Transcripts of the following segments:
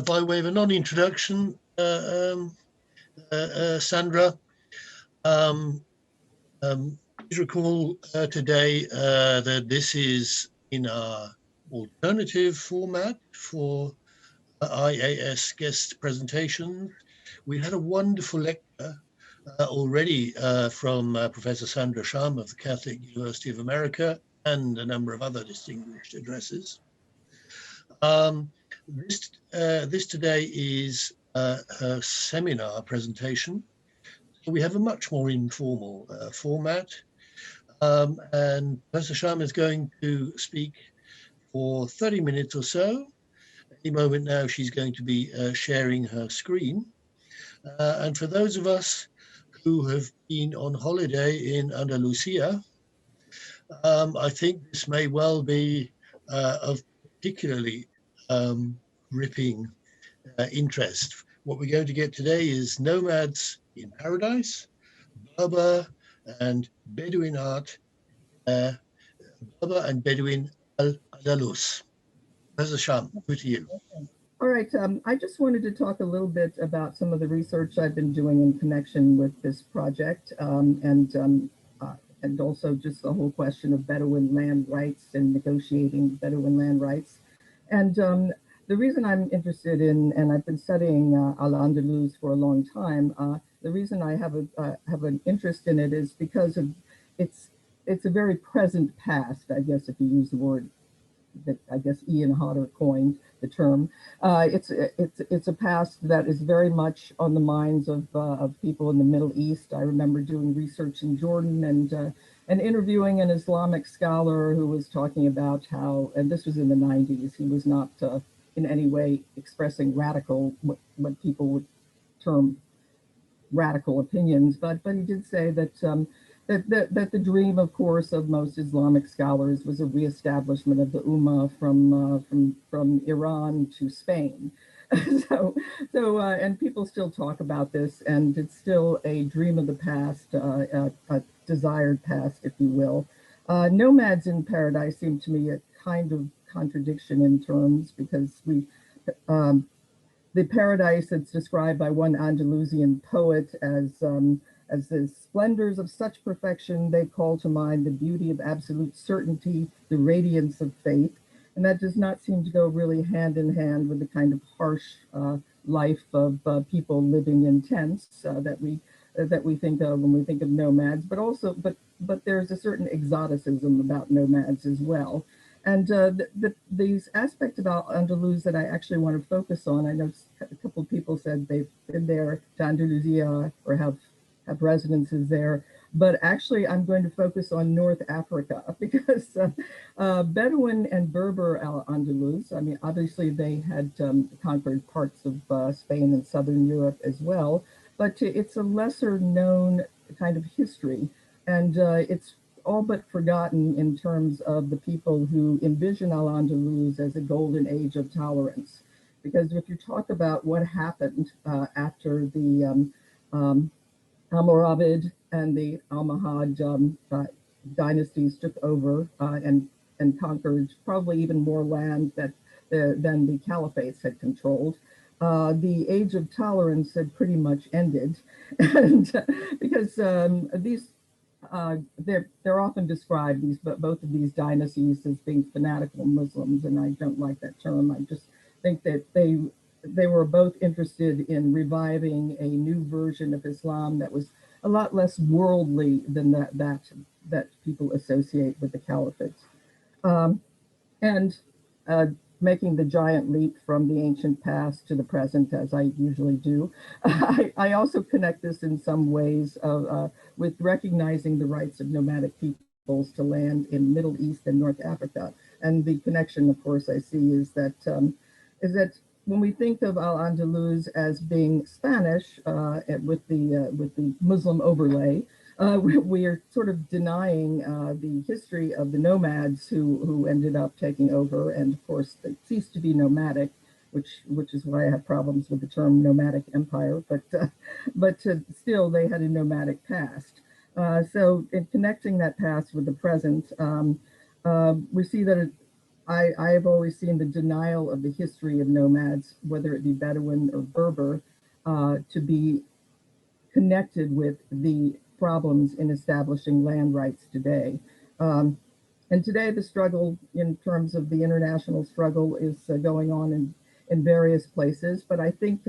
by way of a non-introduction, Sandra. Please recall today that this is in our alternative format for IAS guest presentations. We had a wonderful lecture already from Professor Sandra Scham of the Catholic University of America and a number of other distinguished addresses. This today is her seminar presentation. So we have a much more informal format. And Professor Scham is going to speak for 30 minutes or so. Any moment now, she's going to be sharing her screen. And for those of us who have been on holiday in Andalusia, I think this may well be of particularly gripping interest. What we're going to get today is Nomads in Paradise, Berber and Bedouin art, Berber and Bedouin Al-Andalus. Professor Scham, over to you. All right, I just wanted to talk a little bit about some of the research I've been doing in connection with this project, and also just the whole question of Bedouin land rights and negotiating Bedouin land rights. And the reason I'm interested in, and I've been studying Al-Andalus for a long time, the reason I have an interest in it is because of it's a very present past, I guess, if you use the word that I guess Ian Hodder coined the term. It's a past that is very much on the minds of people in the Middle East. I remember doing research in Jordan and interviewing an Islamic scholar who was talking about how, and this was in the 90s, he was not in any way expressing radical, what people would term radical opinions, but he did say that that the dream, of course, of most Islamic scholars was a reestablishment of the Ummah from Iran to Spain. And people still talk about this, and it's still a dream of the past, a desired past, if you will. Nomads in Paradise seem to me a kind of contradiction in terms, because the paradise that's described by one Andalusian poet as the splendors of such perfection, they call to mind the beauty of absolute certainty, the radiance of faith. And that does not seem to go really hand in hand with the kind of harsh life of people living in tents that we think of when we think of nomads, but there's a certain exoticism about nomads as well. And these aspects about Andalus that I actually want to focus on, I know a couple of people said they've been there to Andalusia or have residences there, but actually I'm going to focus on North Africa because Bedouin and Berber Al-Andalus, I mean, obviously they had conquered parts of Spain and Southern Europe as well, but it's a lesser known kind of history, and it's all but forgotten in terms of the people who envision Al-Andalus as a golden age of tolerance. Because if you talk about what happened after the Almoravid and the Almohad dynasties took over and conquered probably even more land than the Caliphates had controlled. The age of tolerance had pretty much ended, and because these they're often described, both of these dynasties, as being fanatical Muslims, and I don't like that term. I just think that they were both interested in reviving a new version of Islam that was a lot less worldly than that people associate with the Caliphate, and making the giant leap from the ancient past to the present, as I usually do. I also connect this in some ways with recognizing the rights of nomadic peoples to land in Middle East and North Africa. And the connection, of course, I see is that when we think of Al-Andalus as being Spanish with the Muslim overlay, we are sort of denying the history of the nomads who ended up taking over, and of course they ceased to be nomadic, which is why I have problems with the term nomadic empire. But still, they had a nomadic past. So in connecting that past with the present, we see that I have always seen the denial of the history of nomads, whether it be Bedouin or Berber, to be connected with the problems in establishing land rights today. And today the struggle in terms of the international struggle is going on in various places, but I think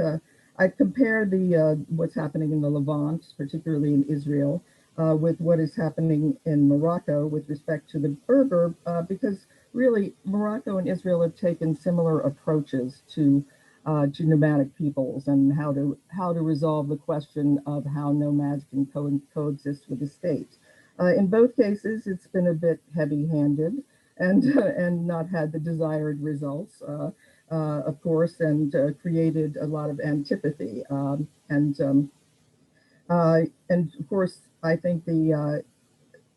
I compare the what's happening in the Levant, particularly in Israel, with what is happening in Morocco with respect to the Berber, because really Morocco and Israel have taken similar approaches to nomadic peoples and how to resolve the question of how nomads can coexist with the state. In both cases, it's been a bit heavy-handed and and not had the desired results, of course, and created a lot of antipathy. And of course, I think the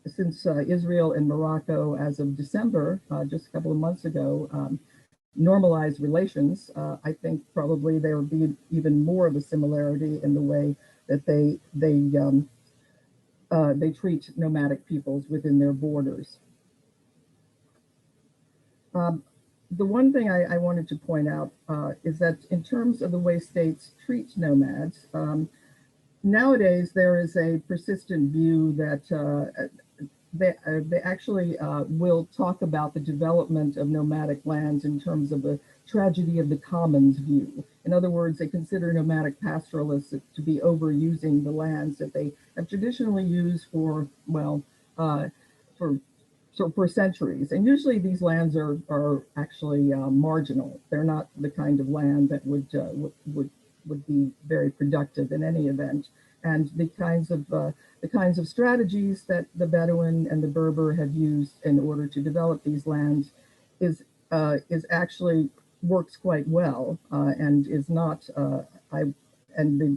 since Israel and Morocco, as of December, just a couple of months ago, normalized relations, I think probably there would be even more of a similarity in the way that they treat nomadic peoples within their borders. The one thing I wanted to point out is that in terms of the way states treat nomads, nowadays there is a persistent view that they actually will talk about the development of nomadic lands in terms of a tragedy of the commons view. In other words, they consider nomadic pastoralists to be overusing the lands that they have traditionally used for, well, for centuries. And usually these lands are actually marginal. They're not the kind of land that would be very productive in any event. And the kinds of strategies that the Bedouin and the Berber have used in order to develop these lands is actually works quite well and is not and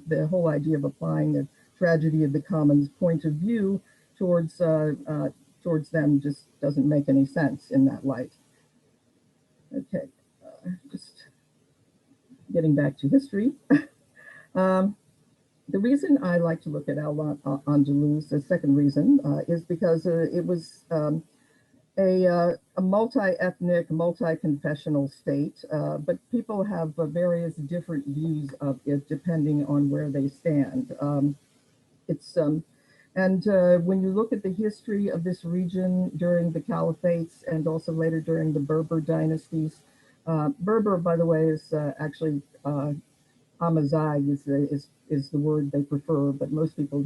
the whole idea of applying the tragedy of the commons point of view towards them just doesn't make any sense in that light. Okay, just getting back to history. The reason I like to look at Al-Andalus, the second reason, is because it was a multi-ethnic, multi-confessional state, but people have various different views of it depending on where they stand. When you look at the history of this region during the Caliphates and also later during the Berber dynasties, Berber, by the way, is actually Amazigh is the word they prefer, but most people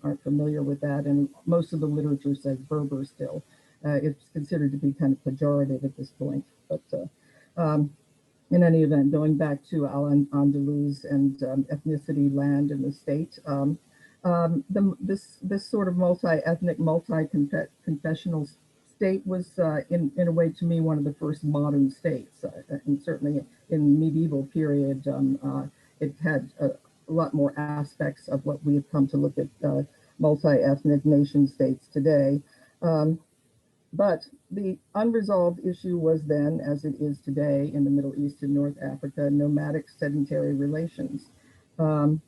aren't familiar with that, and most of the literature says Berber still. It's considered to be kind of pejorative at this point, but in any event, going back to Al-Andalus and ethnicity, land, and the state, this sort of multi-ethnic, multi-confessional state was, in a way, to me, one of the first modern states, and certainly in medieval period, it had a lot more aspects of what we have come to look at multi-ethnic nation states today. But the unresolved issue was then, as it is today in the Middle East and North Africa, nomadic sedentary relations. And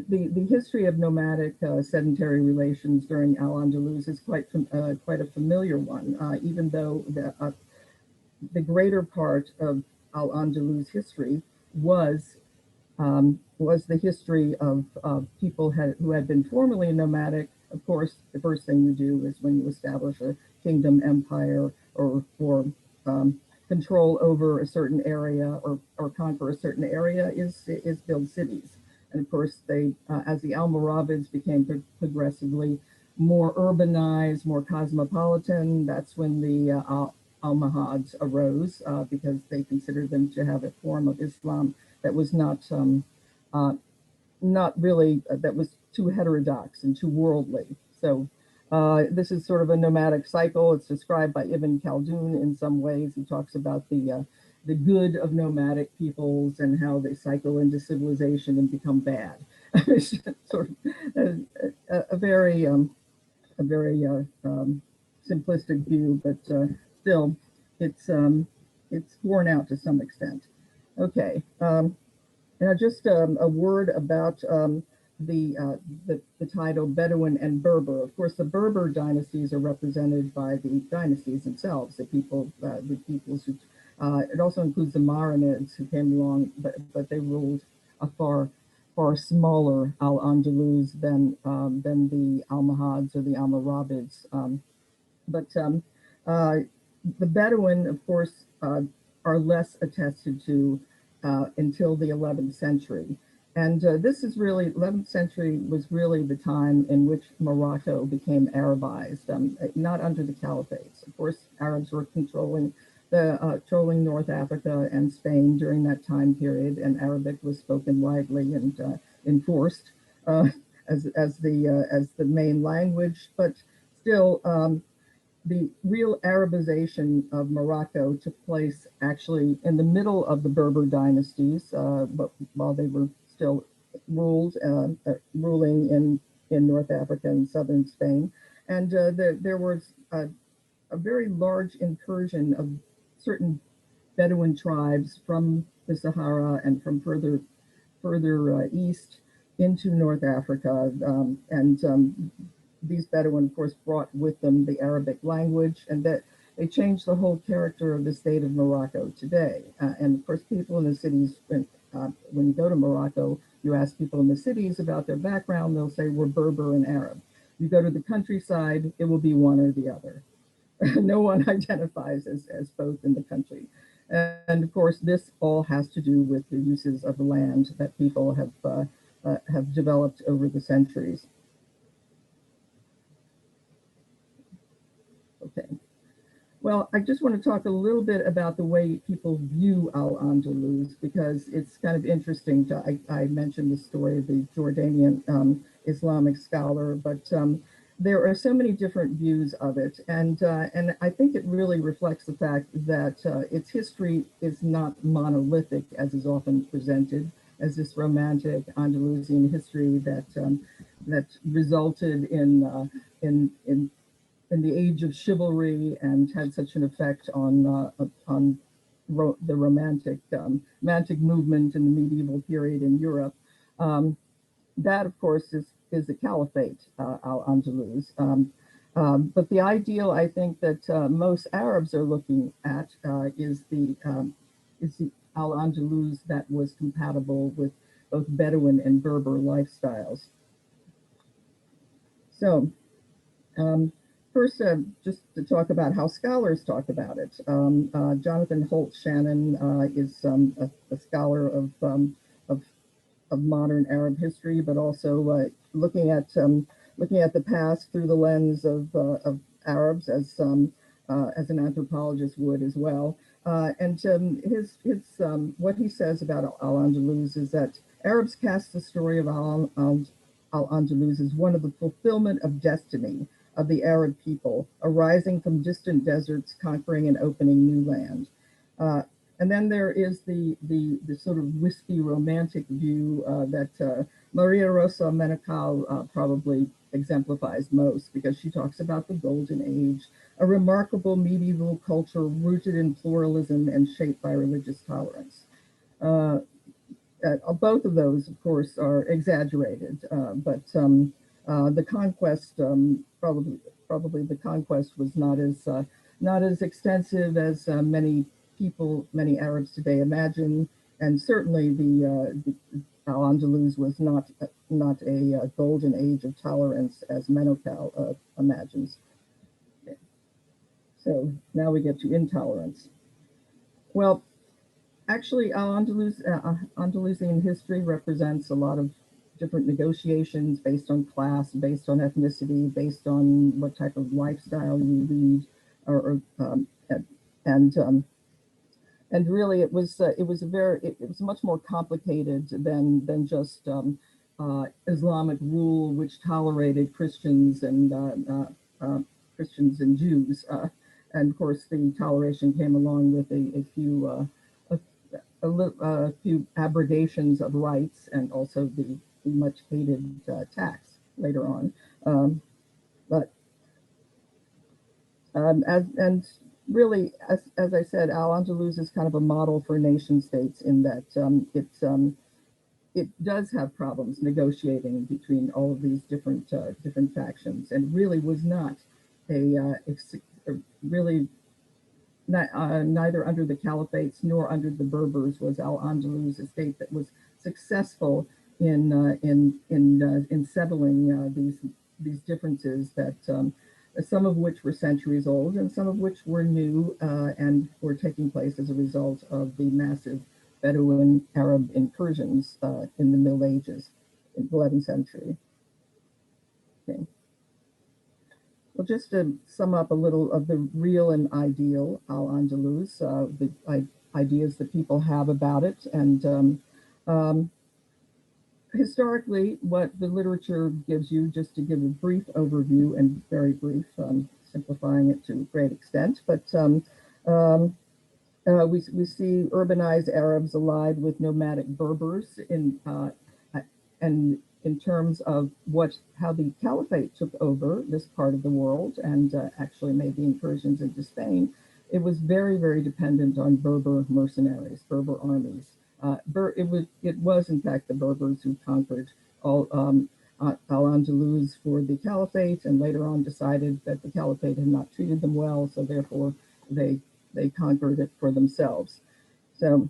the history of nomadic sedentary relations during Al-Andalus is quite a familiar one, even though the greater part of Al-Andalus history was the history of people who had been formerly nomadic. Of course, the first thing you do is when you establish a kingdom, empire, or control over a certain area or conquer a certain area is build cities. And of course, they as the Almoravids became progressively more urbanized, more cosmopolitan, that's when the Almohads arose because they considered them to have a form of Islam that was not really, that was too heterodox and too worldly. So this is sort of a nomadic cycle. It's described by Ibn Khaldun in some ways. He talks about the good of nomadic peoples and how they cycle into civilization and become bad. It's sort of a very simplistic view, but still, it's borne out to some extent. Okay. Now, just a word about the title Bedouin and Berber. Of course, the Berber dynasties are represented by the dynasties themselves, the peoples who. It also includes the Marinids who came along, but they ruled a far smaller Al-Andalus than the Almohads or the Almoravids. The Bedouin, of course, are less attested to until the 11th century. And this is really, 11th century was really the time in which Morocco became Arabized, not under the Caliphates. Of course, Arabs were controlling North Africa and Spain during that time period, and Arabic was spoken widely and enforced as the main language. But still, the real Arabization of Morocco took place actually in the middle of the Berber dynasties, but while they were still ruling in North Africa and southern Spain. And there was a very large incursion of certain Bedouin tribes from the Sahara and from further east into North Africa. These Bedouin, of course, brought with them the Arabic language, and that they changed the whole character of the state of Morocco today. And of course, people in the cities, when you go to Morocco, you ask people in the cities about their background, they'll say we're Berber and Arab. You go to the countryside, it will be one or the other. No one identifies as both in the country. And of course, this all has to do with the uses of the land that people have developed over the centuries. Okay. Well, I just want to talk a little bit about the way people view Al-Andalus, because it's kind of interesting. I mentioned the story of the Jordanian Islamic scholar, but there are so many different views of it. And I think it really reflects the fact that its history is not monolithic, as is often presented, as this romantic Andalusian history that resulted in the age of chivalry and had such an effect on the romantic movement in the medieval period in Europe. That, of course, is the Caliphate, Al-Andalus. But the ideal, I think, that most Arabs are looking at is the Al-Andalus that was compatible with both Bedouin and Berber lifestyles. So, first, just to talk about how scholars talk about it. Jonathan Holt Shannon is a scholar of modern Arab history, but also looking at the past through the lens of Arabs, as an anthropologist would as well. And what he says about Al-Andalus is that Arabs cast the story of Al-Andalus as one of the fulfillment of destiny of the Arab people, arising from distant deserts, conquering and opening new land. And then there is the sort of wispy romantic view that Maria Rosa Menechal probably exemplifies most, because she talks about the Golden Age, a remarkable medieval culture rooted in pluralism and shaped by religious tolerance. Both of those, of course, are exaggerated, but the conquest probably the conquest was not as extensive as many Arabs today imagine, and certainly the Al-Andalus was not a golden age of tolerance as Menechal imagines. So now we get to intolerance. Well, actually, Andalusian history represents a lot of different negotiations based on class, based on ethnicity, based on what type of lifestyle you lead, and really it was much more complicated than just Islamic rule, which tolerated Christians and Jews, and of course the toleration came along with a few abrogations of rights, and also the much hated tax later on. Really, as I said, Al-Andalus is kind of a model for nation states in that it does have problems negotiating between all of these different different factions, and really was not really not, neither under the Caliphates nor under the Berbers was Al-Andalus a state that was successful in settling these differences that some of which were centuries old and some of which were new and were taking place as a result of the massive Bedouin Arab incursions in the Middle Ages, in the 11th century. Okay. Well, just to sum up a little of the real and ideal Al-Andalus, the ideas that people have about it, and historically, what the literature gives you, just to give a brief overview and very brief, simplifying it to a great extent, but we see urbanized Arabs allied with nomadic Berbers and in terms of how the Caliphate took over this part of the world and actually made the incursions into Spain. It was very, very dependent on Berber mercenaries, Berber armies. It was in fact the Berbers who conquered Al-Andalus for the Caliphate, and later on decided that the Caliphate had not treated them well, so therefore they conquered it for themselves. So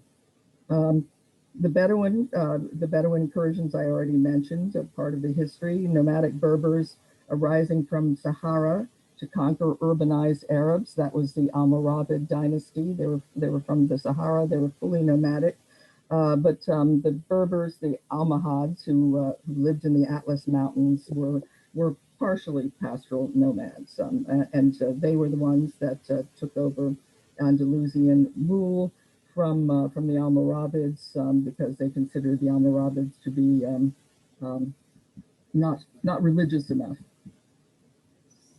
the Bedouin incursions I already mentioned, a part of the history. Nomadic Berbers arising from Sahara to conquer urbanized Arabs. That was the Almoravid dynasty. They were from the Sahara. They were fully nomadic. But the Berbers, the Almohads, who lived in the Atlas Mountains, were partially pastoral nomads, and they were the ones that took over Andalusian rule from the Almoravids because they considered the Almoravids to be not religious enough.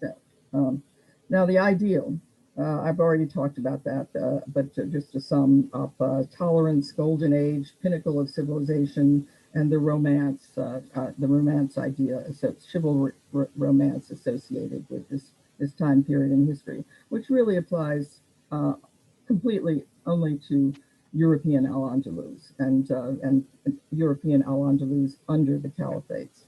So, now the ideal, I've already talked about that, but just to sum up, tolerance, golden age, pinnacle of civilization, and the romance idea, so chivalric romance associated with this time period in history, which really applies completely only to European Al-Andalus and European Al-Andalus under the Caliphates.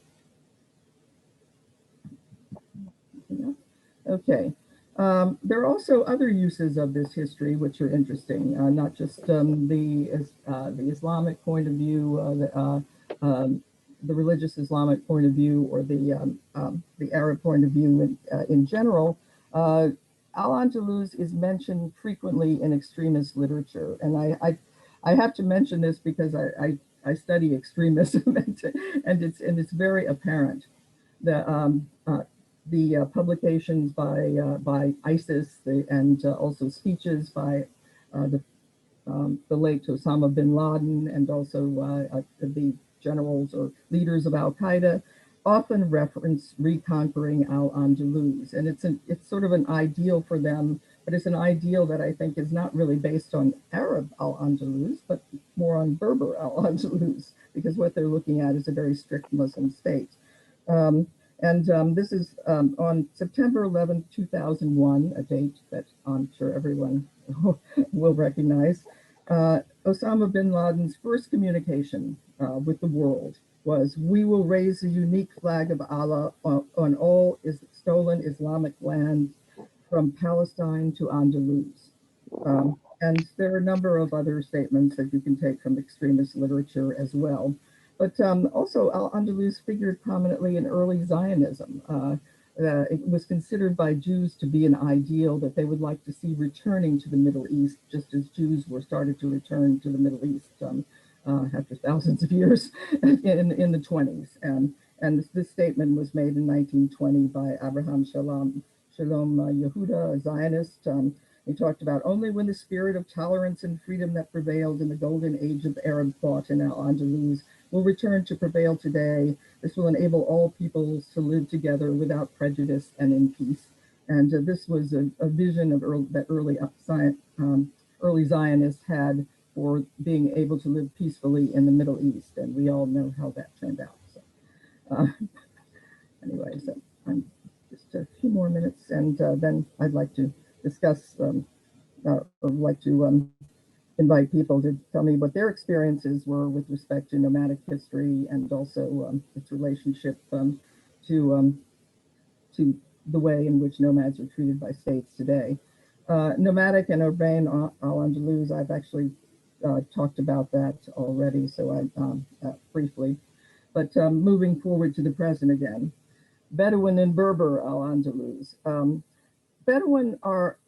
Okay. There are also other uses of this history which are interesting, not just the Islamic point of view, the religious Islamic point of view, or the Arab point of view in general. Al-Andalus is mentioned frequently in extremist literature, and I have to mention this because I study extremism, and it's very apparent that the publications by ISIS and also speeches by the late Osama bin Laden and also the generals or leaders of Al-Qaeda often reference reconquering Al-Andalus, and it's sort of an ideal for them, but it's an ideal that I think is not really based on Arab Al-Andalus, but more on Berber Al-Andalus, because what they're looking at is a very strict Muslim state. This is on September 11, 2001, a date that I'm sure everyone will recognize. Osama bin Laden's first communication with the world was, "We will raise the unique flag of Allah on all stolen Islamic land from Palestine to Andalus." And there are a number of other statements that you can take from extremist literature as well. But also Al-Andalus figured prominently in early Zionism. It was considered by Jews to be an ideal that they would like to see returning to the Middle East, just as Jews were started to return to the Middle East after thousands of years in the 20s. And this statement was made in 1920 by Abraham Shalom Yehuda, a Zionist. He talked about, "Only when the spirit of tolerance and freedom that prevailed in the golden age of Arab thought in Al-Andalus will return to prevail today. This will enable all peoples to live together without prejudice and in peace." And this was a vision of that early Zionists had for being able to live peacefully in the Middle East, and we all know how that turned out. So, anyway, so I'm just a few more minutes, and then I'd like to discuss, or like to invite people to tell me what their experiences were with respect to nomadic history and also its relationship to to the way in which nomads are treated by states today. Nomadic and urbane Al-Andalus, I've actually talked about that already, so I briefly. But moving forward to the present again, Bedouin and Berber Al-Andalus. Bedouin are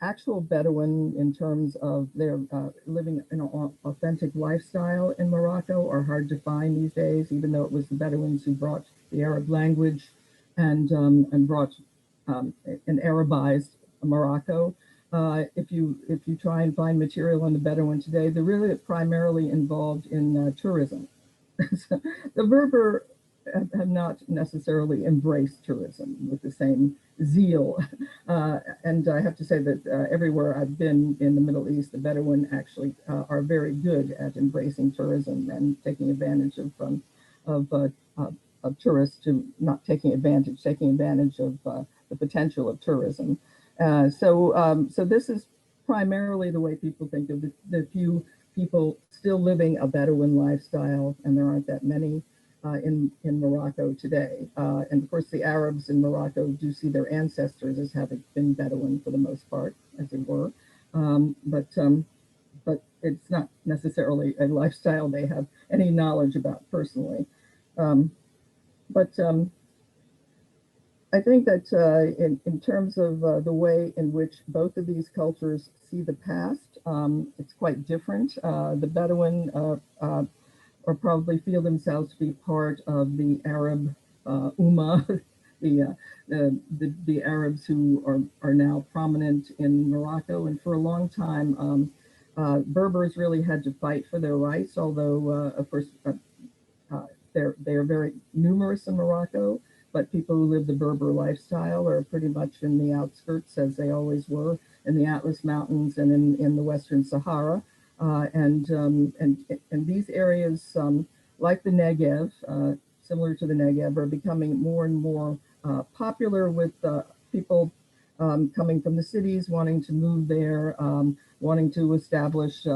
actual Bedouin in terms of their living an authentic lifestyle in Morocco are hard to find these days, even though it was the Bedouins who brought the Arab language and brought and Arabized Morocco. If you try and find material on the Bedouin today, they're really primarily involved in tourism. The Berber have not necessarily embraced tourism with the same zeal. And I have to say that everywhere I've been in the Middle East, the Bedouin actually are very good at embracing tourism and taking advantage of tourists to not taking advantage of the potential of tourism. So this is primarily the way people think of the few people still living a Bedouin lifestyle, and there aren't that many in Morocco today. And of course, the Arabs in Morocco do see their ancestors as having been Bedouin for the most part, as they were. But it's not necessarily a lifestyle they have any knowledge about personally. I think that in terms of the way in which both of these cultures see the past, it's quite different. The Bedouin or probably feel themselves to be part of the Arab Ummah, the Arabs who are now prominent in Morocco. And for a long time, Berbers really had to fight for their rights, although, of course, they are very numerous in Morocco, but people who live the Berber lifestyle are pretty much in the outskirts, as they always were, in the Atlas Mountains and in the Western Sahara. And these areas, like the Negev, similar to the Negev, are becoming more and more popular with people coming from the cities, wanting to move there, wanting to establish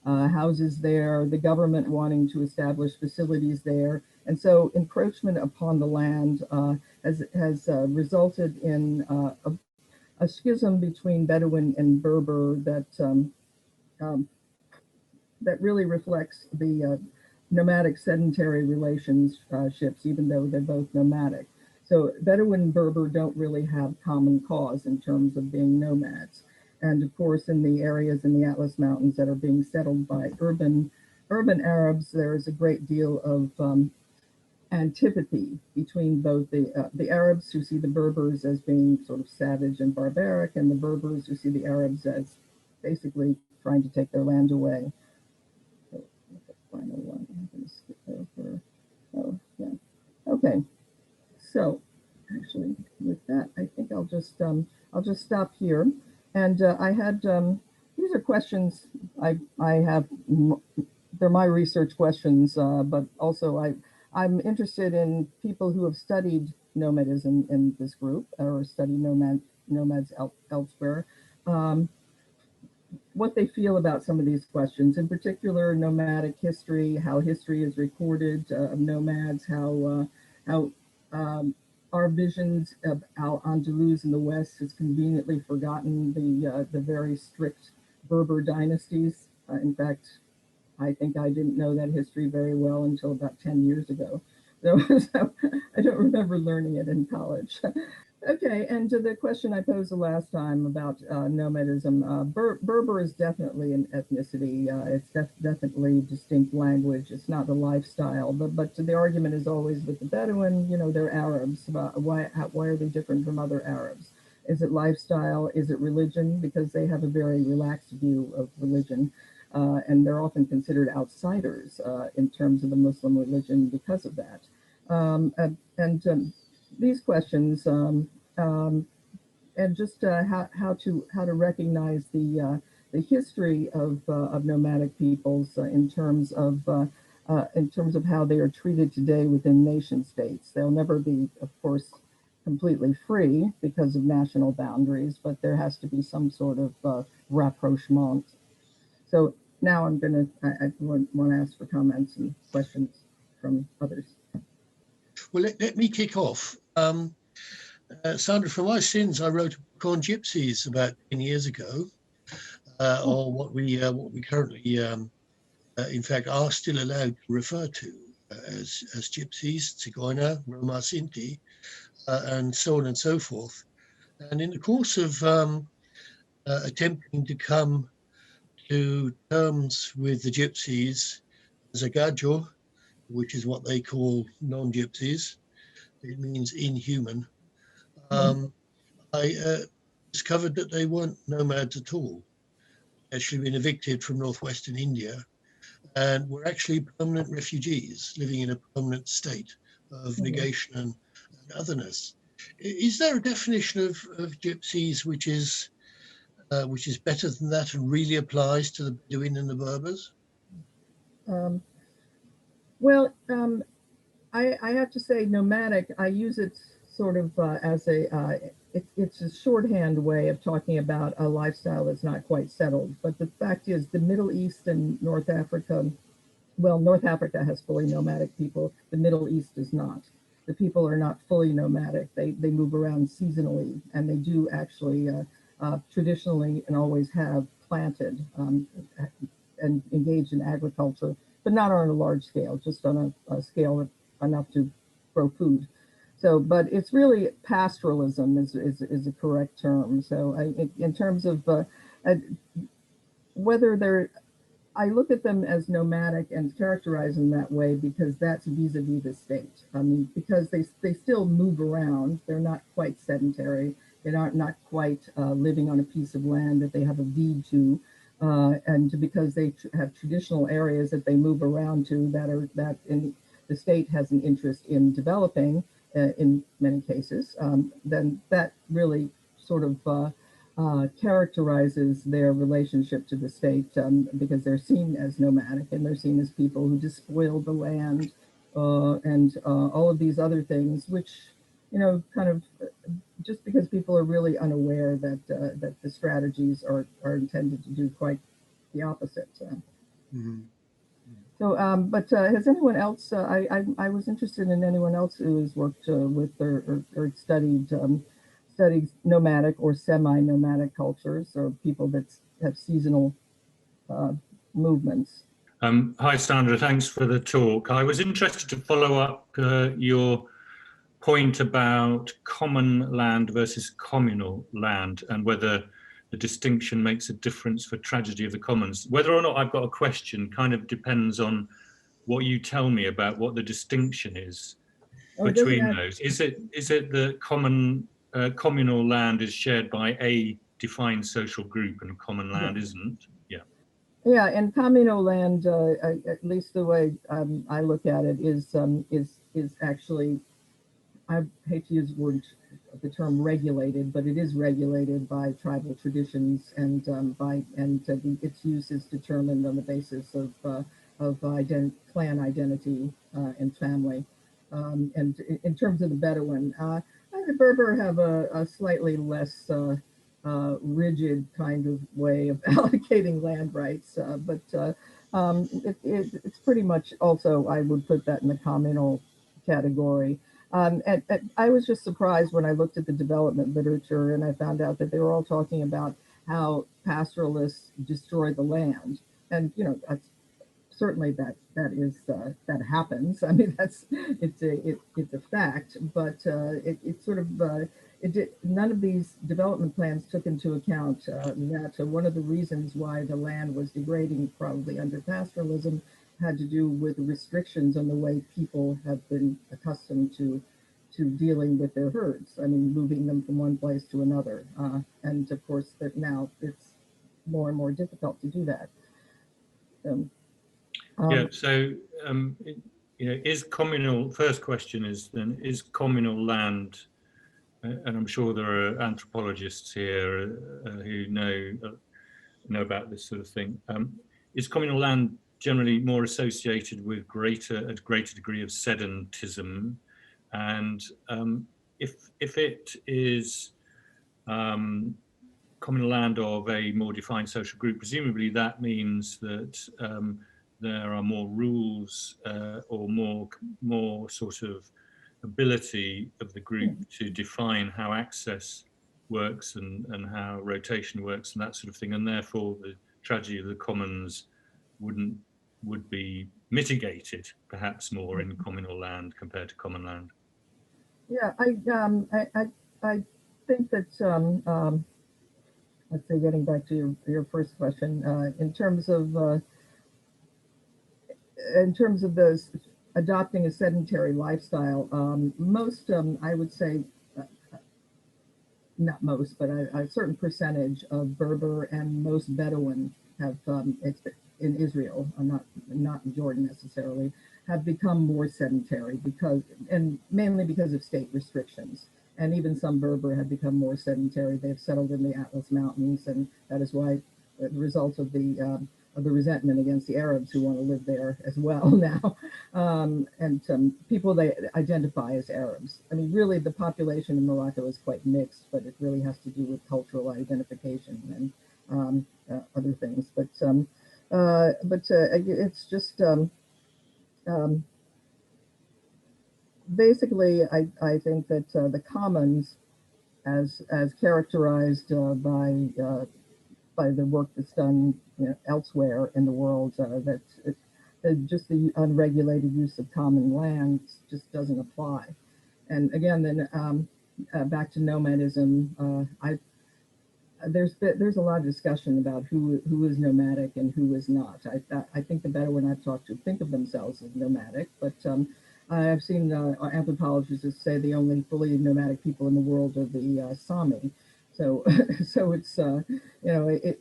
houses there, the government wanting to establish facilities there. And so encroachment upon the land has resulted in a schism between Bedouin and Berber that really reflects the nomadic sedentary relationships, even though they're both nomadic. So Bedouin and Berber don't really have common cause in terms of being nomads. And of course, in the areas in the Atlas Mountains that are being settled by urban Arabs, there is a great deal of antipathy between both the Arabs who see the Berbers as being sort of savage and barbaric, and the Berbers who see the Arabs as basically trying to take their land away. So, the final one, I'm going to skip over. Oh, yeah. Okay. So, actually, with that, I think I'll just stop here. And I had these are questions I have. They're my research questions, but also I'm interested in people who have studied nomadism in this group or study nomads elsewhere. What they feel about some of these questions, in particular nomadic history, how history is recorded of nomads, how our visions of Al-Andalus in the West has conveniently forgotten the very strict Berber dynasties. In fact, I think I didn't know that history very well until about 10 years ago. So I don't remember learning it in college. Okay, and to the question I posed the last time about nomadism, Berber is definitely an ethnicity. It's definitely distinct language. It's not a lifestyle. But the argument is always with the Bedouin, they're Arabs. Why are they different from other Arabs? Is it lifestyle? Is it religion? Because they have a very relaxed view of religion. And they're often considered outsiders in terms of the Muslim religion because of that. These questions and just how to recognize the history of nomadic peoples in terms of how they are treated today within nation states. They'll never be, of course, completely free because of national boundaries, but there has to be some sort of rapprochement. So now I want to ask for comments and questions from others. Well, let me kick off. Sandra, for my sins, I wrote a book on gypsies about 10 years ago, or what we currently, in fact, are still allowed to refer to as gypsies, Zigeuner, Roma Sinti, and so on and so forth. And in the course of attempting to come to terms with the gypsies as a gajo, which is what they call non-gypsies, it means inhuman. I discovered that they weren't nomads at all. Actually been evicted from northwestern India and were actually permanent refugees living in a permanent state of negation and otherness. Is there a definition of gypsies which is better than that and really applies to the Bedouin and the Berbers? Well, I have to say, nomadic, I use it sort of as it's a shorthand way of talking about a lifestyle that's not quite settled. But the fact is, the Middle East and North Africa, well, North Africa has fully nomadic people. The Middle East does not. The people are not fully nomadic. They move around seasonally, and they do actually traditionally and always have planted and engaged in agriculture, but not on a large scale, just on a scale enough to grow food. So, but it's really pastoralism is a correct term. So, in terms of whether they're, I look at them as nomadic and characterize them that way because that's vis-a-vis the state. I mean, because they still move around. They're not quite sedentary. They're not quite living on a piece of land that they have a deed to. And because they have traditional areas that they move around to that the state has an interest in developing in many cases, then that really sort of characterizes their relationship to the state because they're seen as nomadic and they're seen as people who despoil the land and all of these other things, which, kind of just because people are really unaware that the strategies are intended to do quite the opposite. So, but has anyone else? I was interested in anyone else who has worked with or studied nomadic or semi-nomadic cultures or people that have seasonal movements. Hi, Sandra. Thanks for the talk. I was interested to follow up your point about common land versus communal land and whether the distinction makes a difference for tragedy of the commons. Whether or not I've got a question kind of depends on what you tell me about what the distinction is between those. Is it that communal land is shared by a defined social group and common land isn't? Yeah. Yeah, and communal land, at least the way I look at it, is actually, I hate to use the term regulated, but it is regulated by tribal traditions and its use is determined on the basis of clan identity and family. And in terms of the Bedouin, the Berber have a slightly less rigid kind of way of allocating land rights, but it's pretty much also, I would put that in the communal category. And I was just surprised when I looked at the development literature and I found out that they were all talking about how pastoralists destroy the land. And, certainly that happens. I mean, it's a fact, but it sort of, none of these development plans took into account that one of the reasons why the land was degrading, probably under pastoralism, had to do with restrictions on the way people have been accustomed to dealing with their herds. I mean, moving them from one place to another. And of course, that now it's more and more difficult to do that. Yeah, so, is communal, first question is then, is communal land, and I'm sure there are anthropologists here who know about this sort of thing, is communal land generally more associated with a greater degree of sedentism? And if it is communal land of a more defined social group, presumably that means that there are more rules or more sort of ability of the group to define how access works and how rotation works and that sort of thing, and therefore the tragedy of the commons would be mitigated perhaps more in communal land compared to common land. Yeah, I think that let's say, getting back to your first question, in terms of those adopting a sedentary lifestyle, most, I would say, not most, but a certain percentage of Berber and most Bedouin have, in Israel, not in Jordan necessarily, have become more sedentary and mainly because of state restrictions. And even some Berber have become more sedentary. They've settled in the Atlas Mountains, and that is why the result of the resentment against the Arabs who want to live there as well now. And people they identify as Arabs. I mean, really, the population in Morocco is quite mixed, but it really has to do with cultural identification and other things. But it's just basically, I think that the commons, as characterized by the work that's done elsewhere in the world, that just the unregulated use of common land just doesn't apply. And again, then back to nomadism, there's a lot of discussion about who is nomadic and who is not. I think the Bedouin I've talked to think of themselves as nomadic, but I've seen anthropologists say the only fully nomadic people in the world are the Sami. So, so it's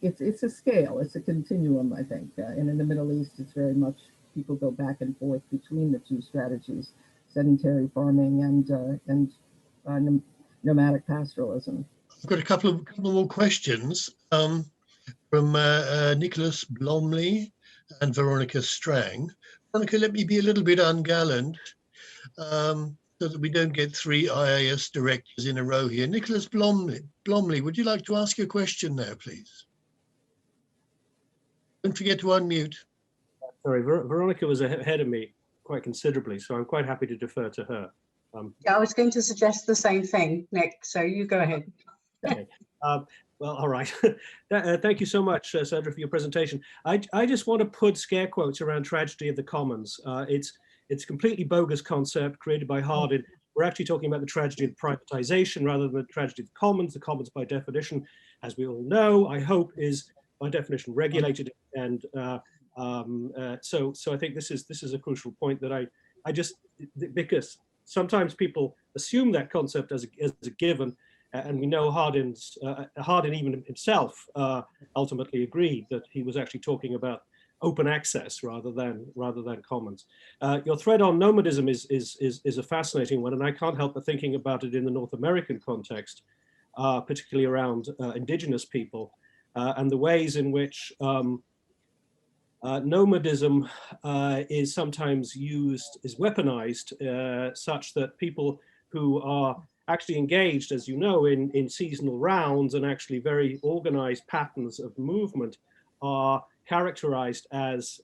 it's a scale, it's a continuum, I think. And in the Middle East, it's very much people go back and forth between the two strategies: sedentary farming and nomadic pastoralism. I've got a couple more questions from Nicholas Blomley and Veronica Strang. Veronica, let me be a little bit ungallant so that we don't get 3 IAS directors in a row here. Nicholas Blomley, would you like to ask your question now, please? Don't forget to unmute. Sorry, Veronica was ahead of me quite considerably, so I'm quite happy to defer to her. Yeah, I was going to suggest the same thing, Nick, so you go ahead. Okay. Well, all right. Thank you so much, Sandra, for your presentation. I just want to put scare quotes around tragedy of the commons. It's a completely bogus concept created by Hardin. We're actually talking about the tragedy of privatization rather than the tragedy of the commons. The commons, by definition, as we all know, I hope, is by definition regulated, and so I think this is a crucial point that I just, because sometimes people assume that concept as a given. And we know Hardin even himself ultimately agreed that he was actually talking about open access rather than commons. Your thread on nomadism is a fascinating one, and I can't help but thinking about it in the North American context, particularly around indigenous people and the ways in which nomadism is sometimes used, is weaponized, such that people who are actually engaged, as you know, in seasonal rounds and actually very organized patterns of movement are characterized as,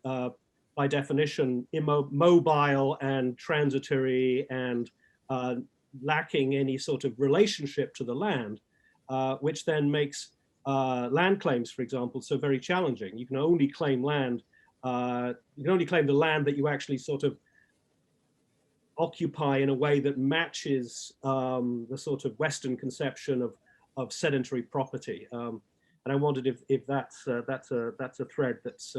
by definition, immobile and transitory and lacking any sort of relationship to the land, which then makes land claims, for example, so very challenging. You can only claim land, you can only claim the land that you actually sort of occupy in a way that matches the sort of Western conception of sedentary property. And I wondered if that's a thread that's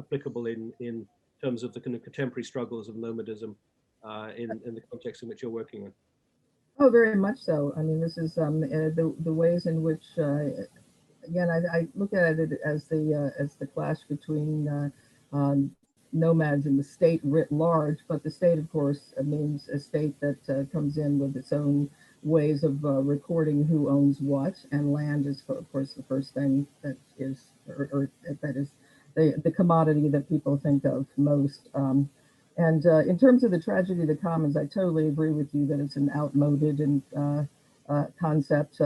applicable in terms of the kind of contemporary struggles of nomadism in the context in which you're working in. Oh, very much so. I mean, this is the ways in which, again, I look at it as the clash between nomads and the state writ large, but the state, of course, means a state that comes in with its own ways of recording who owns what, and land is, of course, the first thing that is, or that is the commodity that people think of most. And in terms of the tragedy of the commons, I totally agree with you that it's an outmoded and concept,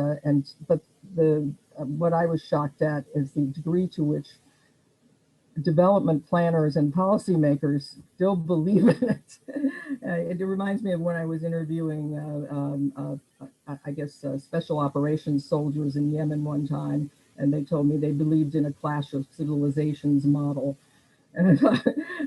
but what I was shocked at is the degree to which development planners and policymakers still believe in it. It reminds me of when I was interviewing, I guess, special operations soldiers in Yemen one time, and they told me they believed in a clash of civilizations model. And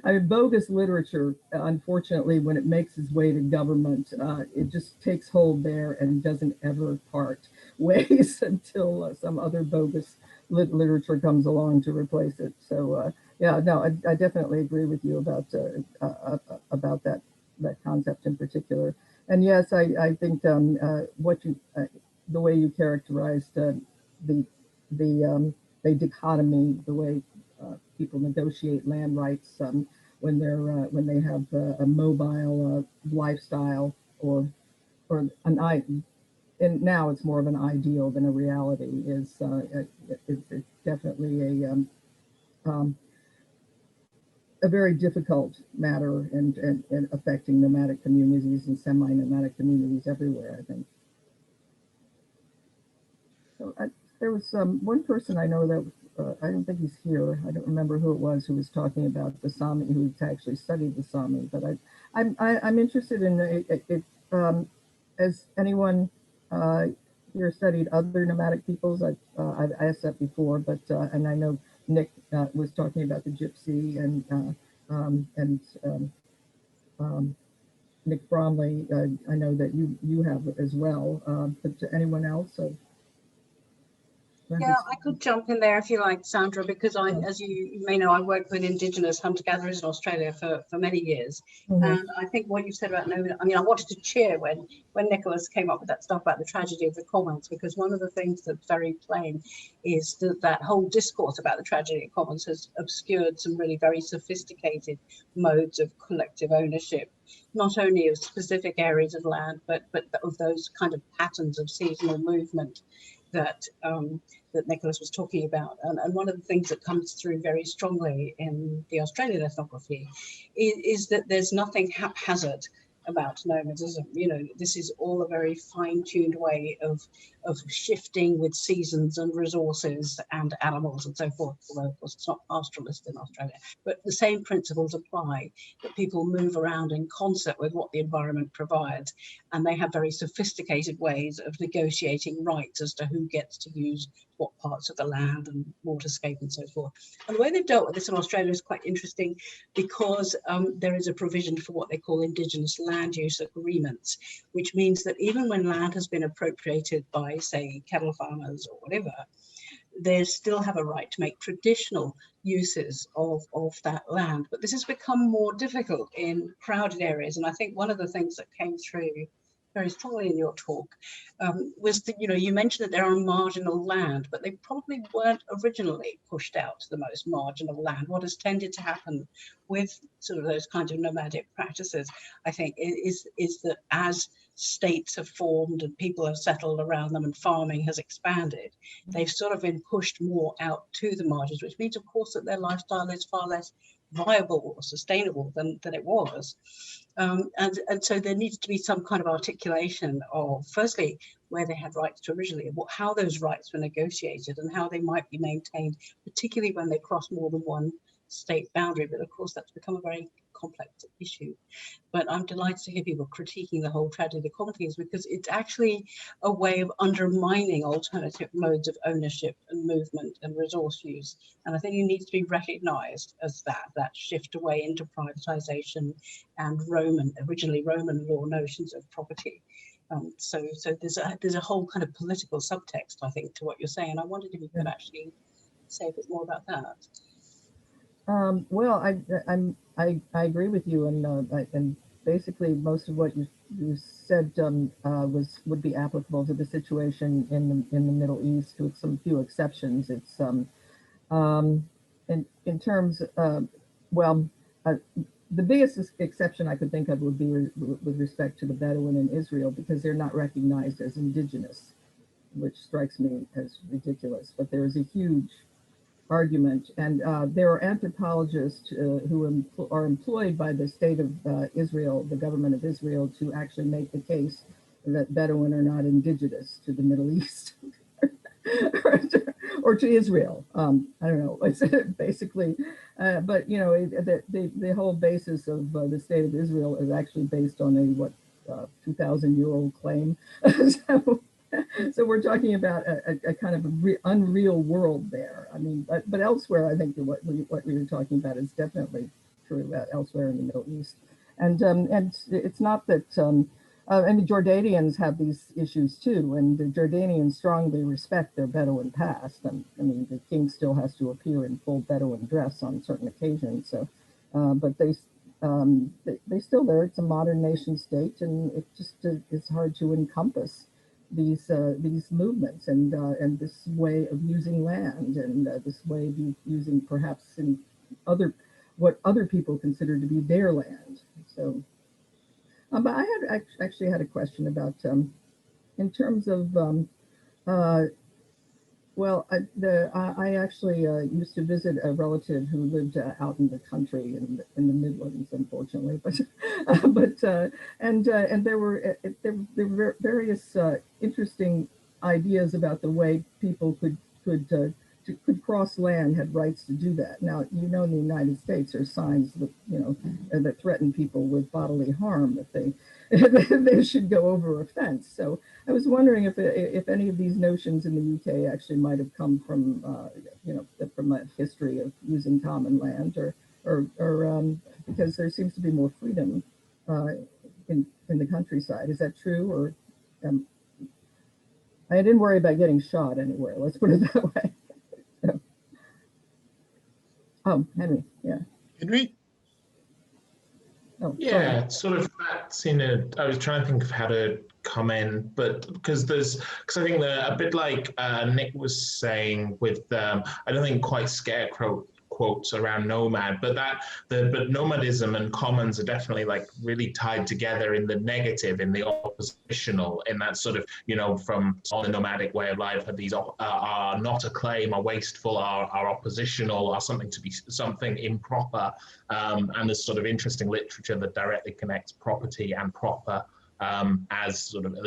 I mean, bogus literature, unfortunately, when it makes its way to government, it just takes hold there and doesn't ever part ways until some other bogus literature comes along to replace it. So yeah, no, I definitely agree with you about that concept in particular. And yes, I think what you the way you characterized the dichotomy, the way people negotiate land rights when they have a mobile lifestyle or an and now it's more of an ideal than a reality is it's definitely a very difficult matter and affecting nomadic communities and semi-nomadic communities everywhere, I think. So there was one person I know that I don't think he's here. I don't remember who it was who was talking about the Sami, who actually studied the Sami. But I'm interested in it. Has anyone here studied other nomadic peoples? I've asked that before, but and I know Nick was talking about the Gypsy and Nick Bromley. I know that you have as well. But to anyone else? Yeah, I could jump in there if you like, Sandra, because as you may know, I worked with Indigenous hunter-gatherers in Australia for many years. And I think what you said about nomad, I mean, I wanted to cheer when Nicholas came up with that stuff about the tragedy of the commons, because one of the things that's very plain is that whole discourse about the tragedy of commons has obscured some really very sophisticated modes of collective ownership, not only of specific areas of land, but of those kind of patterns of seasonal movement that Nicholas was talking about. And one of the things that comes through very strongly in the Australian ethnography is that there's nothing haphazard about nomadism. You know, this is all a very fine-tuned way of shifting with seasons and resources and animals and so forth, although of course it's not pastoralist in Australia, but the same principles apply, that people move around in concert with what the environment provides, and they have very sophisticated ways of negotiating rights as to who gets to use what parts of the land and waterscape and so forth. And the way they've dealt with this in Australia is quite interesting, because there is a provision for what they call Indigenous land use agreements, which means that even when land has been appropriated by, say, cattle farmers or whatever, they still have a right to make traditional uses of that land. But this has become more difficult in crowded areas. And I think one of the things that came through very strongly in your talk was that, you know, you mentioned that there are marginal land, but they probably weren't originally pushed out to the most marginal land. What has tended to happen with sort of those kinds of nomadic practices, I think, is that as states have formed and people have settled around them and farming has expanded, they've sort of been pushed more out to the margins, which means, of course, that their lifestyle is far less viable or sustainable than it was. And so there needs to be some kind of articulation of, firstly, where they had rights to originally, how those rights were negotiated and how they might be maintained, particularly when they cross more than one state boundary. But of course, that's become a very complex issue. But I'm delighted to hear people critiquing the whole tragedy of the commons, because it's actually a way of undermining alternative modes of ownership and movement and resource use. And I think it needs to be recognized as that shift away into privatization and originally Roman law notions of property. So there's a whole kind of political subtext, I think, to what you're saying. I wondered if you could actually say a bit more about that. Well, I agree with you, and basically most of what you said would be applicable to the situation in the Middle East, with some few exceptions. It's in terms the biggest exception I could think of would be with respect to the Bedouin in Israel, because they're not recognized as indigenous, which strikes me as ridiculous. But there is a huge argument, and there are anthropologists who are employed by the state of Israel, the government of Israel, to actually make the case that Bedouin are not indigenous to the Middle East or to Israel. I don't know. It's basically, but you know, the whole basis of the state of Israel is actually based on a 2,000-year-old claim. So we're talking about a kind of unreal world there. I mean, but elsewhere, I think what we were talking about is definitely true elsewhere in the Middle East. And it's not that, I mean, Jordanians have these issues too, and the Jordanians strongly respect their Bedouin past. And I mean, the king still has to appear in full Bedouin dress on certain occasions. So, but they still there. It's a modern nation state, and it just it's hard to encompass these movements and this way of using land and this way of using perhaps in what other people consider to be their land. So, but I actually had a question about in terms of well, I actually used to visit a relative who lived out in the country in the Midlands, unfortunately, but and there were various interesting ideas about the way people could cross land, had rights to do that. Now, you know, in the United States, there's signs that, you know, that threaten people with bodily harm if they should go over a fence. So I was wondering if any of these notions in the UK actually might have come from, you know, from a history of using common land, or because there seems to be more freedom in the countryside. Is that true? Or I didn't worry about getting shot anywhere. Let's put it that way. So. Oh, Henry, yeah. Henry? Oh, yeah, sort of that's in a, I was trying to think of how to comment, but because I think a bit like Nick was saying with, I don't think quite scarecrow quotes around nomad, but but nomadism and commons are definitely like really tied together in the negative, in the oppositional, in that sort of, you know, from the nomadic way of life, that these are not a claim, are wasteful, are oppositional, are something to be something improper, and there's sort of interesting literature that directly connects property and proper as sort of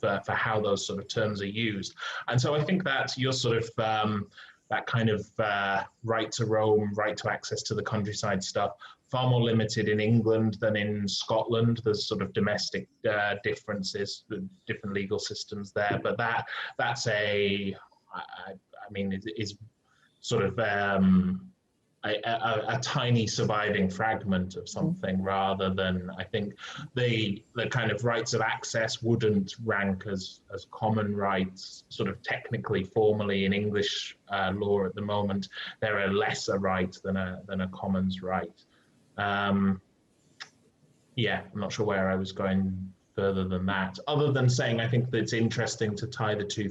for how those sort of terms are used. And so I think that you're sort of that kind of right to roam, right to access to the countryside stuff, far more limited in England than in Scotland. There's sort of domestic differences, different legal systems there, but that's I mean, it is sort of a tiny surviving fragment of something, rather than, I think the kind of rights of access wouldn't rank as common rights, sort of technically, formally in English law at the moment. They're a lesser right than a commons right. Yeah, I'm not sure where I was going further than that, other than saying I think that it's interesting to tie the two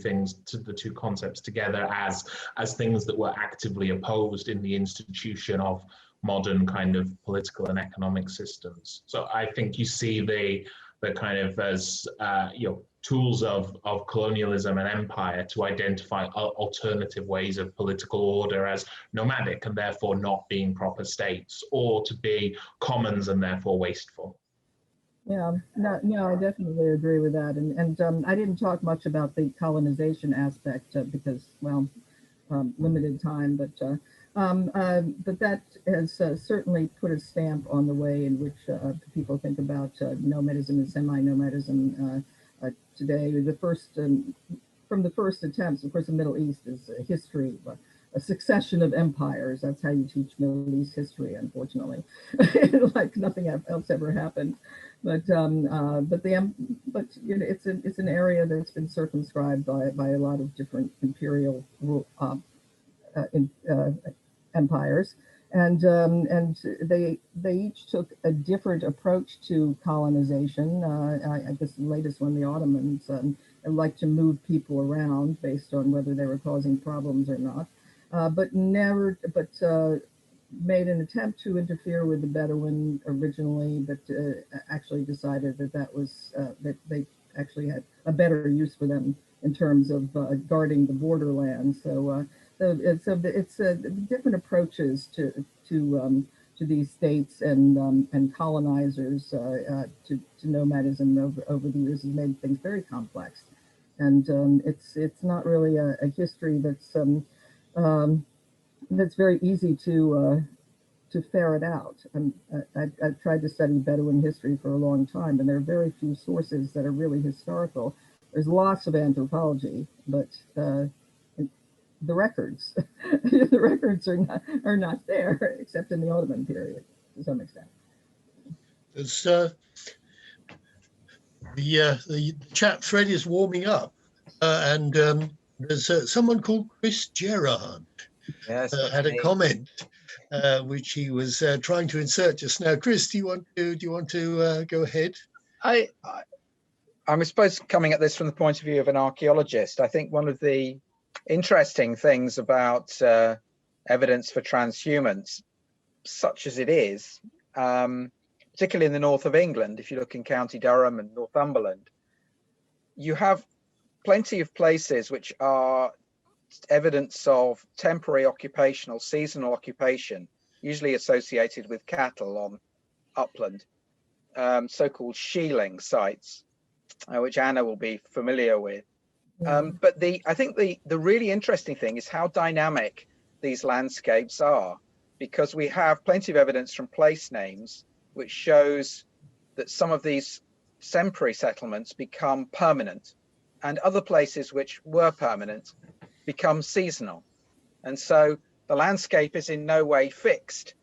concepts together as things that were actively opposed in the institution of modern kind of political and economic systems. So I think you see the kind of as you know, tools of colonialism and empire to identify alternative ways of political order as nomadic and therefore not being proper states, or to be commons and therefore wasteful. Yeah, no, I definitely agree with that. And I didn't talk much about the colonization aspect because, well, limited time, but that has certainly put a stamp on the way in which people think about nomadism and semi-nomadism today. From the first attempts, of course, the Middle East is a history, a succession of empires. That's how you teach Middle East history, unfortunately. Like nothing else ever happened. But you know, it's an area that's been circumscribed by a lot of different imperial empires, and they each took a different approach to colonization. I guess the latest one, the Ottomans, like to move people around based on whether they were causing problems or not, but made an attempt to interfere with the Bedouin originally, but actually decided that was that they actually had a better use for them in terms of guarding the borderlands. So it's different approaches to these states and colonizers to nomadism over the years has made things very complex, and it's not really a history that's very easy to ferret out. I've tried to study Bedouin history for a long time, and there are very few sources that are really historical. There's lots of anthropology, but the records, the records are not there, except in the Ottoman period to some extent. It's, the chat thread is warming up, and there's someone called Chris Gerard had a comment which he was trying to insert just now. Chris, do you want to go ahead? I suppose coming at this from the point of view of an archaeologist, I think one of the interesting things about evidence for transhumance, such as it is, particularly in the north of England, if you look in County Durham and Northumberland, you have plenty of places which are evidence of temporary occupational, seasonal occupation, usually associated with cattle on upland, so-called shealing sites, which Anna will be familiar with. But I think the really interesting thing is how dynamic these landscapes are, because we have plenty of evidence from place names which shows that some of these temporary settlements become permanent, and other places which were permanent become seasonal. And so the landscape is in no way fixed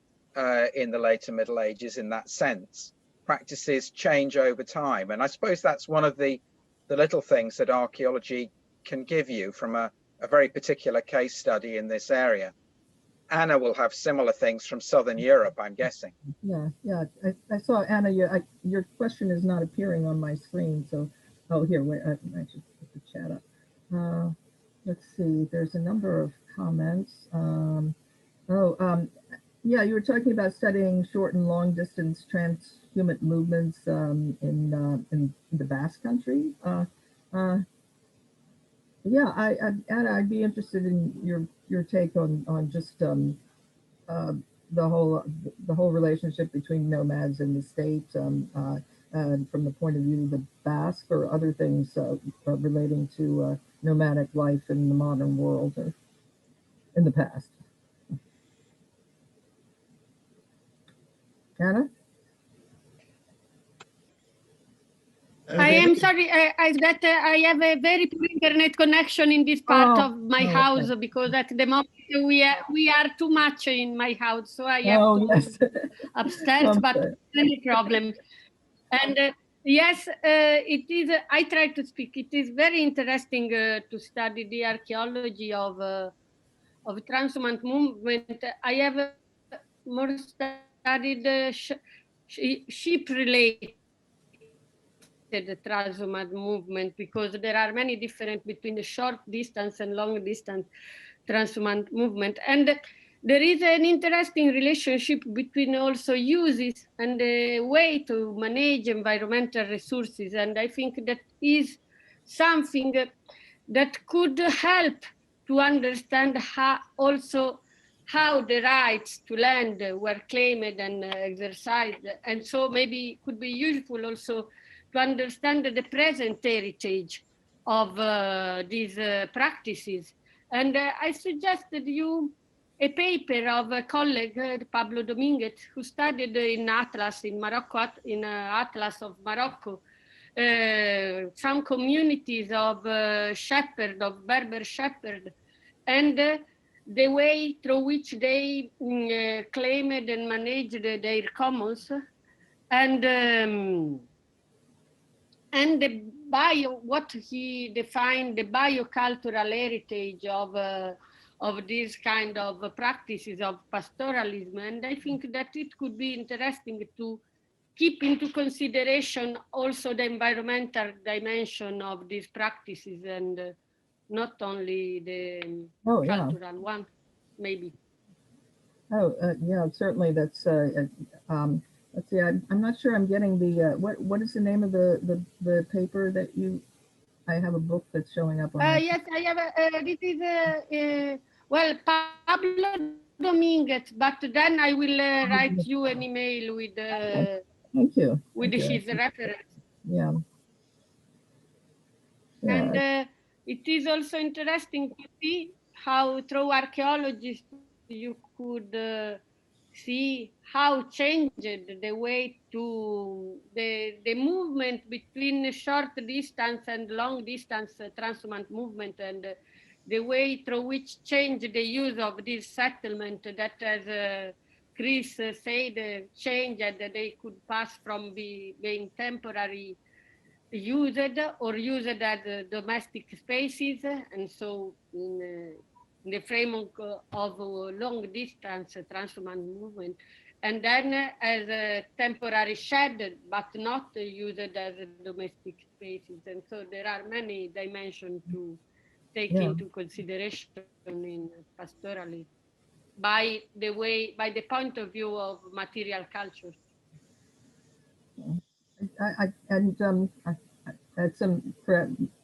in the later Middle Ages in that sense. Practices change over time. And I suppose that's one of the little things that archaeology can give you from a very particular case study in this area. Anna will have similar things from Southern Europe, I'm guessing. Yeah. I saw, Anna, your question is not appearing on my screen. So, here, wait, I should put the chat up. Let's see, there's a number of comments. Yeah, you were talking about studying short and long distance transhumant movements in the Basque Country. Yeah, Anna, I'd be interested in your take on just the whole relationship between nomads and the state, and from the point of view of the Basque, or other things relating to nomadic life in the modern world or in the past. Anna? I am sorry, I have a very poor internet connection in this part of my house, because at the moment we are too much in my house, so I have to move upstairs, but any problem. And yes, it is. I try to speak. It is very interesting to study the archaeology of transhumant movement. I have more studied sheep-related transhumant movement, because there are many different between the short distance and long distance transhumant movement, and there is an interesting relationship between also uses and the way to manage environmental resources, and I think that is something that could help to understand how the rights to land were claimed and exercised, and so maybe could be useful also to understand the present heritage of these practices. And I suggested you a paper of a colleague, Pablo Dominguez, who studied in Atlas in Morocco, in Atlas of Morocco, some communities of Berber shepherd, and the way through which they claimed and managed their commons, and what he defined the biocultural heritage of these kind of practices of pastoralism. And I think that it could be interesting to keep into consideration also the environmental dimension of these practices, and not only the cultural one, maybe. Yeah, certainly. That's let's see, I'm not sure I'm getting the what is the name of the paper that you, I have a book that's showing up on yes, I have this is well, Pablo Dominguez, but then I will write you an email with Thank you. With Thank his you. reference. Yeah. And it is also interesting to see how through archaeologists you could see how changed the way to the movement between short distance and long distance transhumant movement, and the way through which changed the use of this settlement that, as Chris said, changed, and they could pass from being temporary used or used as domestic spaces. And so in the framework of long distance transhumant movement, and then as a temporary shed, but not used as domestic spaces. And so there are many dimensions to take into consideration in pastoralism by the point of view of material cultures. At some,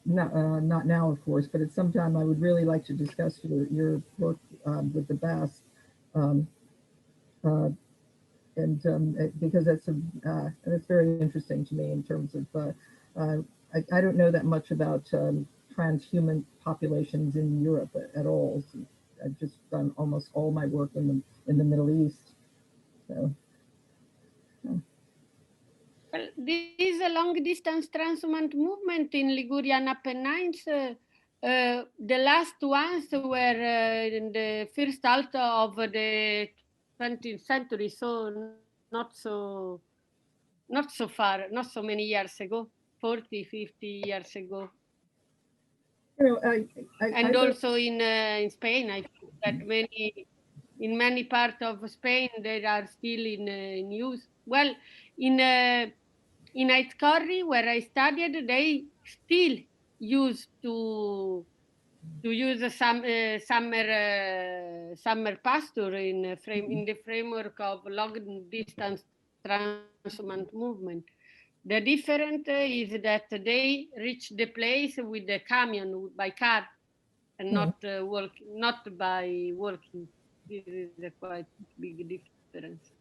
not now, of course, but at some time, I would really like to discuss your work with the Basque, because that's very interesting to me in terms of I don't know that much about transhuman populations in Europe at all. So I've just done almost all my work in the Middle East. So. Well, this is a long-distance transhumant movement in Ligurian Apennines. The last ones were in the first half of the 20th century, so not so far, not so many years ago, 40, 50 years ago. You know, also in Spain, I think that in many parts of Spain, they are still in use. Well, in Aizcorri, where I studied, they still used to use a summer pasture in the framework of long distance transhumant movement. The difference is that they reach the place with the camion by car and not by walking. This is a quite big difference.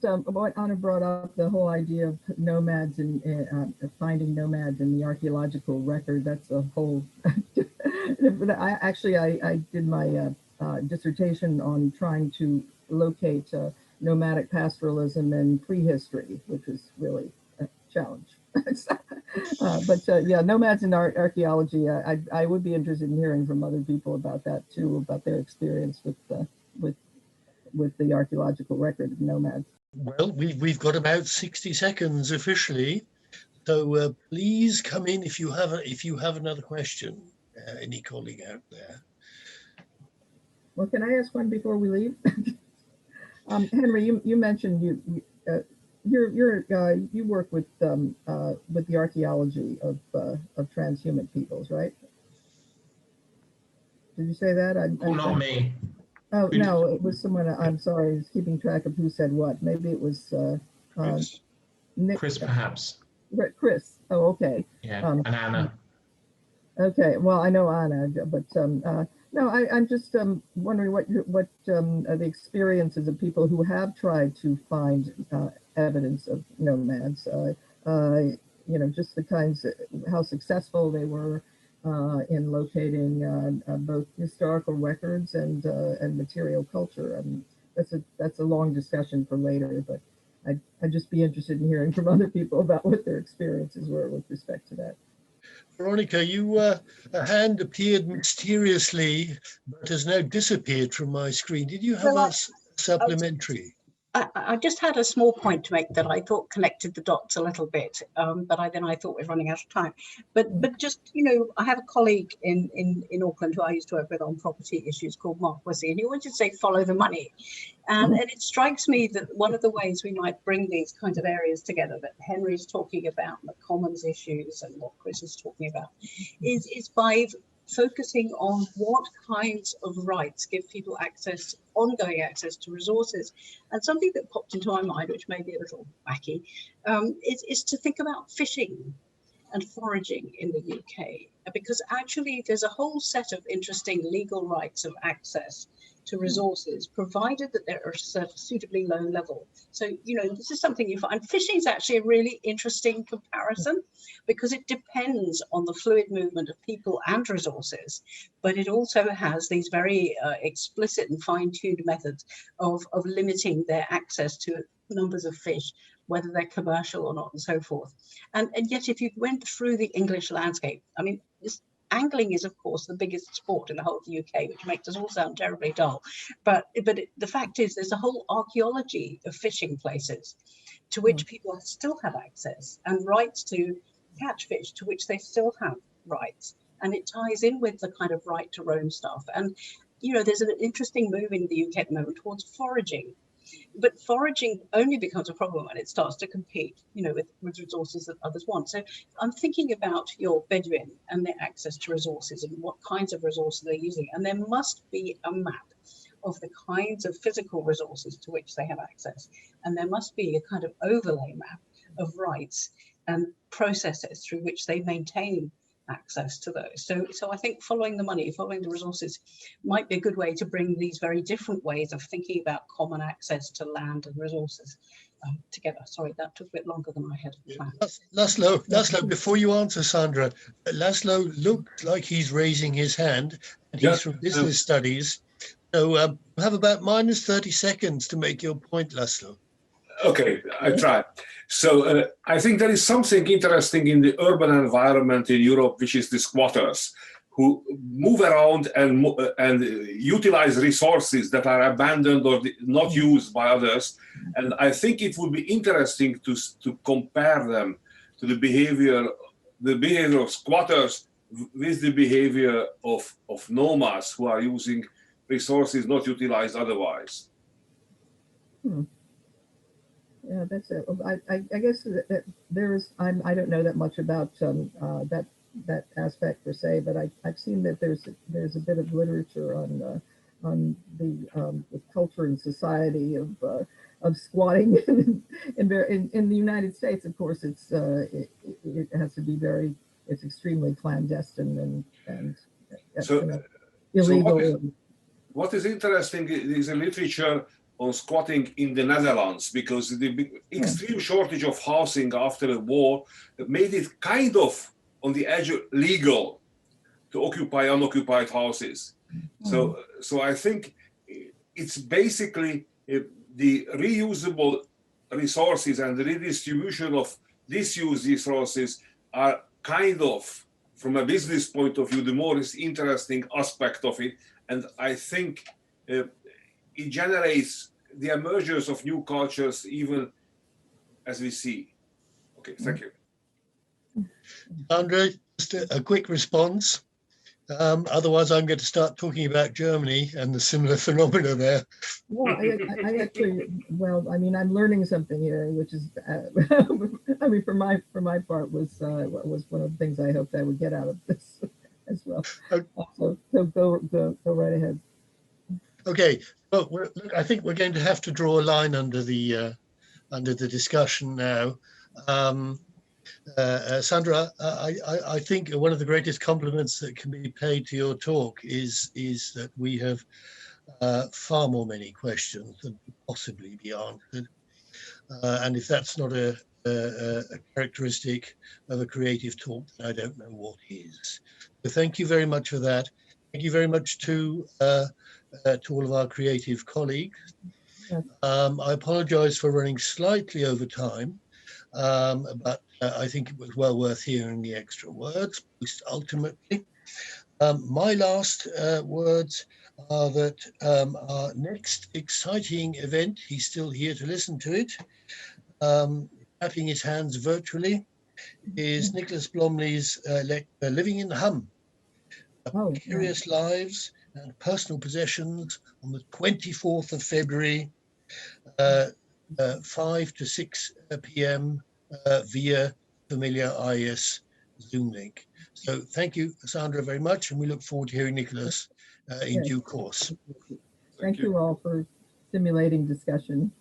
What Anna brought up, the whole idea of nomads and finding nomads in the archaeological record, that's a whole I did my dissertation on trying to locate nomadic pastoralism in prehistory, which was really a challenge. Yeah, nomads in archaeology, I would be interested in hearing from other people about that too, about their experience with the archaeological record of nomads. Well, we've got about 60 seconds officially, so please come in if you have another question. Any colleague out there? Well, can I ask one before we leave? Henry, you mentioned you work with the archaeology of transhuman peoples, right? Did you say that? Not me. Oh, no, it was someone, I'm sorry, I was keeping track of who said what. Maybe it was Chris. Nick. Chris, perhaps. Chris. Oh, okay. Yeah, and Anna. Okay, well, I know Anna, but no, I'm just wondering what the experiences of people who have tried to find evidence of nomads. You know, just the kinds of, how successful they were in locating both historical records and material culture. I mean, that's a long discussion for later, but I'd just be interested in hearing from other people about what their experiences were with respect to that. Veronica, a hand appeared mysteriously, but has now disappeared from my screen. Did you have a supplementary? I just had a small point to make that I thought connected the dots a little bit, but then I thought we're running out of time. But just, you know, I have a colleague in Auckland who I used to work with on property issues called Mark Wissey, and he always just say, follow the money. And it strikes me that one of the ways we might bring these kinds of areas together that Henry's talking about, the commons issues and what Chris is talking about, is by focusing on what kinds of rights give people access, ongoing access to resources. And something that popped into my mind, which may be a little wacky, is to think about fishing and foraging in the UK, because actually there's a whole set of interesting legal rights of access to resources, provided that they're at a suitably low level. So, you know, this is something you find. Fishing is actually a really interesting comparison because it depends on the fluid movement of people and resources, but it also has these very explicit and fine-tuned methods of limiting their access to numbers of fish, whether they're commercial or not, and so forth. And yet, if you went through the English landscape, I mean, angling is, of course, the biggest sport in the whole of the UK, which makes us all sound terribly dull. But the fact is, there's a whole archaeology of fishing places to which people still have access, and rights to catch fish to which they still have rights. And it ties in with the kind of right to roam stuff. And, you know, there's an interesting move in the UK at the moment towards foraging. But foraging only becomes a problem when it starts to compete, you know, with resources that others want. So I'm thinking about your Bedouin and their access to resources and what kinds of resources they're using. And there must be a map of the kinds of physical resources to which they have access. And there must be a kind of overlay map of rights and processes through which they maintain access to those. So I think following the money, following the resources might be a good way to bring these very different ways of thinking about common access to land and resources together. Sorry, that took a bit longer than I had planned. Laszlo, before you answer, Sandra, Laszlo looked like he's raising his hand, and he's from business studies. So we have about minus 30 seconds to make your point, Laszlo. Okay, I try. So I think there is something interesting in the urban environment in Europe, which is the squatters, who move around and utilize resources that are abandoned or not used by others. And I think it would be interesting to compare them to the behavior of squatters with the behavior of nomads who are using resources not utilized otherwise. Yeah, that's it. I guess that there is. I don't know that much about that aspect per se, but I've seen that there's a bit of literature on the culture and society of squatting in the United States. Of course, it has to be it's extremely clandestine and illegal. So what is interesting is a literature on squatting in the Netherlands, because the extreme shortage of housing after the war made it kind of on the edge of legal to occupy unoccupied houses. So I think it's basically the reusable resources and the redistribution of disused resources are kind of, from a business point of view, the most interesting aspect of it. And I think it generates the emergence of new cultures, even as we see. Okay, thank you. Sandra, just a quick response. Otherwise, I'm going to start talking about Germany and the similar phenomena there. Well, I actually, well, I mean, I'm learning something here, which is, I mean, for my part, was one of the things I hoped I would get out of this as well. So go right ahead. Okay, well, I think we're going to have to draw a line under the discussion now. Sandra, I think one of the greatest compliments that can be paid to your talk is that we have far more many questions than could possibly be answered. And if that's not a characteristic of a creative talk, then I don't know what is. So thank you very much for that. Thank you very much to all of our creative colleagues. I apologize for running slightly over time, but I think it was well worth hearing the extra words, most ultimately. My last words are that our next exciting event, he's still here to listen to it, clapping his hands virtually, is Nicholas Blomley's Living in Hum, Curious Lives and Personal Possessions, on the 24th of February, 5 to 6 p.m. Via familiar IAS Zoom link. So thank you, Sandra, very much, and we look forward to hearing Nicholas in due course. Thank you all for stimulating discussion.